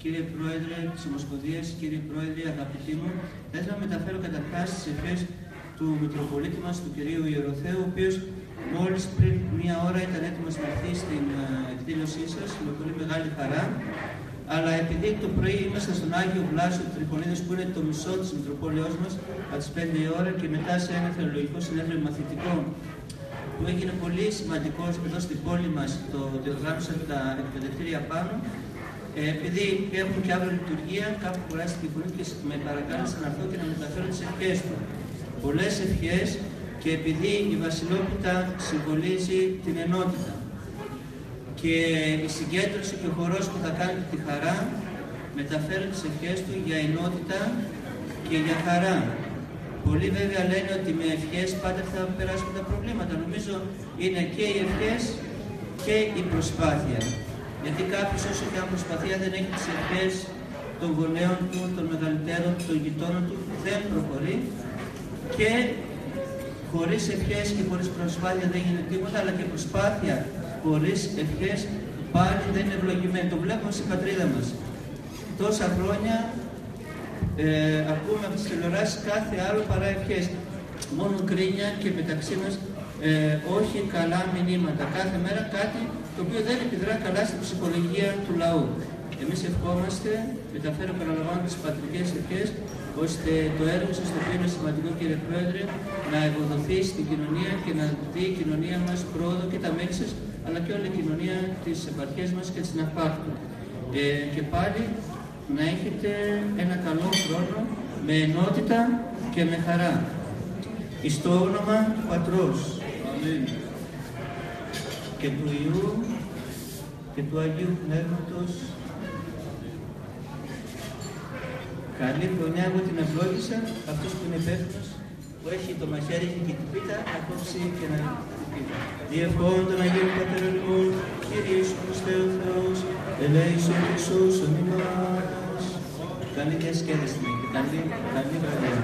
κύριε Πρόεδρε της Ομοσπονδίας, κύριε Πρόεδρε, αγαπητοί μου, θα ήθελα να μεταφέρω καταρχάς τις ευχές του Μητροπολίτη μας, του κυρίου Ιεροθέου, ο οποίος μόλις πριν μία ώρα ήταν έτοιμος να έρθει στην εκδήλωσή σας, με πολύ μεγάλη χαρά. Αλλά επειδή το πρωί ήμασταν στον Άγιο Βλάσιο του Τρυπολίδης, που είναι το μισό της Μητροπόλεως μας, από τις 5 η ώρα, και μετά σε ένα θεολογικό συνέδριο μαθητικό, που έγινε πολύ σημαντικό εδώ στην πόλη μας, το διοργάνωσαν τα εκπαιδευτήρια πάνω. Επειδή έχουν και αύριο λειτουργία, κάπου κουράστηκε η φωνή και με παρακάλεσε να έρθω και να μεταφέρω τις ευχές του. Πολλές ευχές, και επειδή η Βασιλόπιτα συμβολίζει την ενότητα και η συγκέντρωση και ο χορός που θα κάνει τη χαρά, μεταφέρω τις ευχές του για ενότητα και για χαρά. Πολλοί βέβαια λένε ότι με ευχές πάντα θα περάσουν τα προβλήματα. Νομίζω είναι και οι ευχές και η προσπάθεια. Γιατί κάποιος όσο και αν προσπαθία δεν έχει τις ευχές των γονέων του, των μεγαλύτερων, των γειτόνων του, δεν προχωρεί, και χωρίς ευχές και χωρίς προσπάθεια δεν γίνεται τίποτα, αλλά και προσπάθεια χωρίς ευχές πάλι δεν είναι ευλογημένη. Το βλέπουμε στην πατρίδα μας. Τόσα χρόνια ακούμε από τις τηλεοράσεις κάθε άλλο παρά ευχές. Μόνο κρίνια και μεταξύ μας όχι καλά μηνύματα. Κάθε μέρα κάτι το οποίο δεν επιδρά καλά στην ψυχολογία του λαού. Εμείς ευχόμαστε, μεταφέρω παραλαμβάνω τις πατρικές ευχές, ώστε το έργο σας, το οποίο είναι σημαντικό κύριε Πρόεδρε, να ευοδοθεί στην κοινωνία και να δει η κοινωνία μας πρόοδο, και τα μέλη σας, αλλά και όλη η κοινωνία της επαρχίας μας και της Ναυπάκτου. Και πάλι να έχετε ένα καλό χρόνο με ενότητα και με χαρά. Εις το όνομα του Πατρός Αμήν. Και του Υιού και του Αγίου Πνεύματος. Καλή χρονιά, εγώ την ευλόγησα. Αυτός που είναι υπεύθυνος, που έχει το μαχαίρι και την πίτα, να κόψει και να την πίτα. Διευχών των Αγίων Πατέρων ημών, Κύριε Ιησού Χριστέ ο Θεός, ελέησον και σώσον ημάς. Καλή διασκέδαση και καλή βραδιά.